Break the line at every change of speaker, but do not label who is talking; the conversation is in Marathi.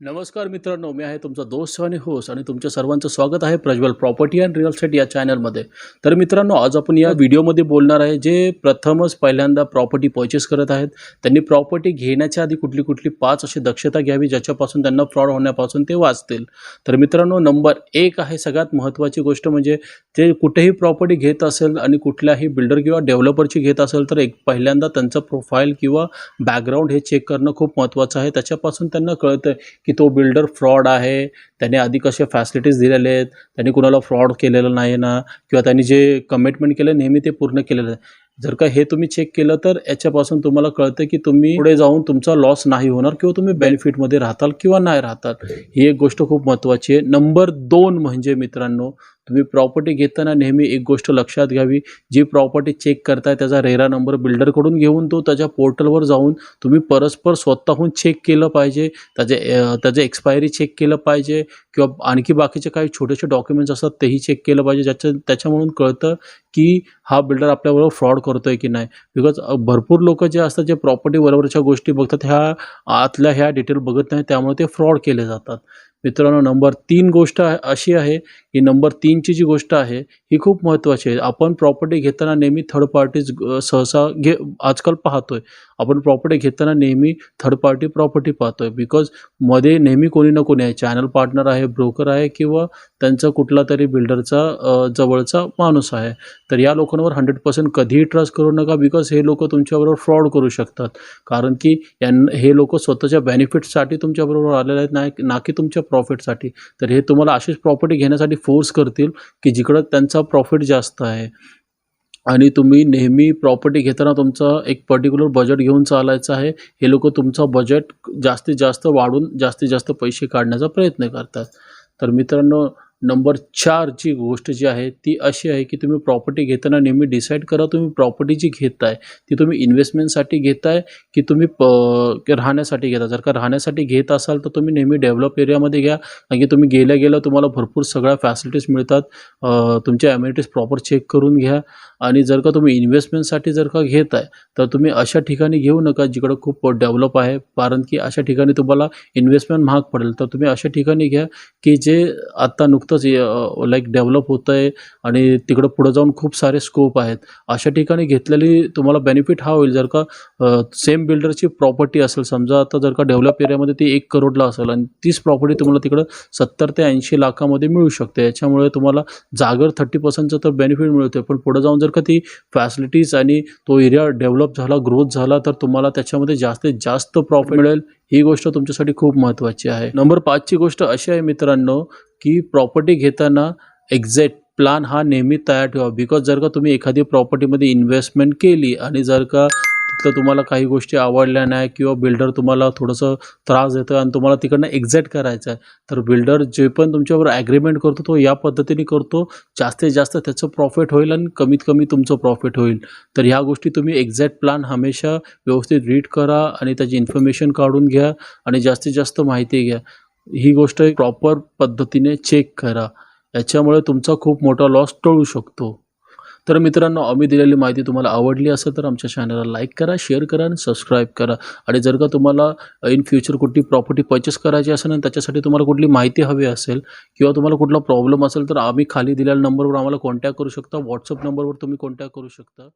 नमस्कार मित्रांनो, मी आहे तुमचा दोस्त आणि होस्ट आणि तुमच्या सर्वांचं स्वागत आहे Prajwal property and real estate या चॅनलमध्ये. तर मित्रांनो, आज आपण या व्हिडिओमध्ये बोलणार आहे जे प्रथमच पहिल्यांदा प्रॉपर्टी परचेस करत आहेत. त्यांनी प्रॉपर्टी घेण्याच्या आधी कुठली 5 अशी दक्षता घ्यावी ज्याच्यापासून त्यांना फ्रॉड होण्यापासून ते वाचतील. तर मित्रांनो, नंबर 1 आहे सगळ्यात महत्त्वाची गोष्ट म्हणजे ते कुठेही प्रॉपर्टी घेत असेल आणि कुठल्याही बिल्डर किंवा डेव्हलपरची घेत असेल तर एक पहिल्यांदा त्यांचं प्रोफाईल किंवा बॅकग्राऊंड हे चेक करणं खूप महत्त्वाचं आहे. त्याच्यापासून त्यांना कळतं की तो बिल्डर फ्रॉड आहे, त्याने आधी कसे फॅसिलिटीज दिलेले आहेत, त्यांनी कुणाला फ्रॉड केलेलं नाही ना किंवा त्यांनी जे कमिटमेंट केलं नेहमी ते पूर्ण केलेलं आहे. जर का हे तुम्ही चेक केलं तर याच्यापासून तुम्हाला कळतं की तुम्ही पुढे जाऊन तुमचा लॉस नाही होणार किंवा तुम्ही बेनिफिटमध्ये राहताल किंवा नाही राहताल. ही एक गोष्ट खूप महत्त्वाची आहे. नंबर 2 म्हणजे मित्रांनो, तुम्ही प्रॉपर्टी घेताना नेहमी एक गोष्ट लक्षात घ्यावी. जी प्रॉपर्टी चेक करताय त्याचा रेरा नंबर बिल्डरकडून घेऊन तो त्याच्या पोर्टलवर जाऊन तुम्ही परस्पर स्वतःहून चेक केलं पाहिजे. त्याचे एक्सपायरी चेक केलं पाहिजे किंवा आणखी बाकीचे काही छोटेसे डॉक्युमेंट्स असतात तेही चेक केलं पाहिजे. त्याच्यामुळं कळतं की हा बिल्डर आपल्याबरोबर फ्रॉड करतोय की नाही. बिकॉज भरपूर लोकं जे असतात जे प्रॉपर्टी बरोबरच्या गोष्टी बघतात ह्या आतल्या ह्या डिटेल बघत नाही, त्यामुळे ते फ्रॉड केले जातात. मित्रांनो, नंबर 3 गोष्ट अशी आहे की नंबर 3ची जी गोष्ट आहे ही खूप महत्त्वाची आहे. आपण प्रॉपर्टी घेताना नेहमी थर्ड पार्टीज सहसा आजकाल पाहतोय. आपण प्रॉपर्टी घेताना नेहमी थर्ड पार्टी प्रॉपर्टी पाहतोय. बिकॉज मध्ये नेहमी कोणी ना कोणी आहे. चॅनल पार्टनर आहे, ब्रोकर आहे किंवा त्यांचा कुठलातरी बिल्डरचा जवळचा माणूस आहे. तर या लोकांवर 100% कधीही ट्रस्ट करू नका. बिकॉज हे लोकं तुमच्याबरोबर फ्रॉड करू शकतात. कारण की हे लोकं स्वतःच्या बेनिफिटसाठी तुमच्याबरोबर आलेले आहेत, ना की तुमच्या प्रॉफिटसाठी. तर हे तुम्हाला अशीच प्रॉपर्टी घेण्यासाठी फोर्स करतील की जिकडं त्यांचा प्रॉफिट जास्त आहे. आणि तुम्ही नेहमी प्रॉपर्टी घेताना तुमचा एक पर्टिक्युलर बजेट घेऊन चालायचं आहे. हे लोकं तुमचा बजेट जास्तीत जास्त वाढवून जास्तीत जास्त पैसे काढण्याचा प्रयत्न करतात. तर मित्रांनो, नंबर 4 ची गोष्ट जी आहे ती अशी आहे की तुम्ही प्रॉपर्टी घेताना नेहमी डिसाईड करा तुम्ही प्रॉपर्टी जी घेताय ती तुम्ही इन्व्हेस्टमेंटसाठी घेताय की तुम्ही राहण्यासाठी घेता. जर का राहण्यासाठी घेत असाल तर तुम्ही नेहमी डेव्हलप एरियामध्ये घ्या. कारण की तुम्ही गेल्या तुम्हाला भरपूर सगळ्या फॅसिलिटीज मिळतात. तुमच्या अमेनिटीज प्रॉपर चेक करून घ्या. आणि जर का तुम्ही इन्व्हेस्टमेंटसाठी जर का घेताय तर तुम्ही अशा ठिकाणी घेऊ नका जिकडं खूप डेव्हलप आहे. कारण की अशा ठिकाणी तुम्हाला इन्व्हेस्टमेंट महाग पडेल. तर तुम्ही अशा ठिकाणी घ्या की जे आत्ता नुकतंच लाईक डेव्हलप होतं आहे आणि तिकडं पुढं जाऊन खूप सारे स्कोप आहेत. अशा ठिकाणी घेतलेली तुम्हाला बेनिफिट हा होईल. जर का सेम बिल्डरची प्रॉपर्टी असेल, समजा आता जर का डेव्हलप एरियामध्ये ती 1 करोडला असेल आणि तीच प्रॉपर्टी तुम्हाला तिकडं 70 ते 80 लाखामध्ये मिळू शकते. याच्यामुळे तुम्हाला जागर 30%चं तर बेनिफिट मिळते. पण पुढे जाऊन जर का ती फॅसिलिटीज आणि तो एरिया डेव्हलप झाला, ग्रोथ झाला तर तुम्हाला त्याच्यामध्ये जास्तीत जास्त प्रॉफिट मिळेल. ही गोष्ट तुमच्यासाठी खूप महत्त्वाची आहे. नंबर 5 ची गोष्ट अशी आहे मित्रांनो की प्रॉपर्टी घेताना एक्झॅक्ट प्लॅन हा नेहमी तयार ठेवा. बिकॉज जर का तुम्ही एखादी प्रॉपर्टीमध्ये इन्व्हेस्टमेंट केली आणि जर का तिथलं तुम्हाला काही गोष्टी आवडल्या नाही किंवा बिल्डर तुम्हाला थोडंसं त्रास देतो आणि तुम्हाला तिकडनं एक्झिट करायचं आहे, तर बिल्डर जे पण तुमच्याबरोबर ॲग्रीमेंट करतो तो या पद्धतीने करतो. जास्तीत जास्त त्याचं प्रॉफिट होईल आणि कमीत कमी तुमचं प्रॉफिट होईल. तर ह्या गोष्टी तुम्ही एक्झॅक्ट प्लॅन हमेशा व्यवस्थित रीड करा आणि त्याची इन्फॉर्मेशन काढून घ्या आणि जास्तीत जास्त माहिती घ्या. ही गोष्ट प्रॉपर पद्धतीने चेक करा. याच्यामुळे तुमचा खूप मोठा लॉस टळू शकतो. तर मित्रांनो, आम्ही दिलेली माहिती तुम्हाला आवडली असेल तर आमच्या चॅनलला लाईक करा, शेअर करा आणि सबस्क्राईब करा. आणि जर का तुम्हाला इन फ्युचर कुठली प्रॉपर्टी परचेस करायची असेल आणि त्याच्यासाठी तुम्हाला कुठली माहिती हवी असेल किंवा तुम्हाला कुठला प्रॉब्लेम असेल तर आम्ही खाली दिलेल्या नंबरवर आम्हाला कॉन्टॅक्ट करू शकता. व्हॉट्सअप नंबरवर तुम्ही कॉन्टॅक्ट करू शकता.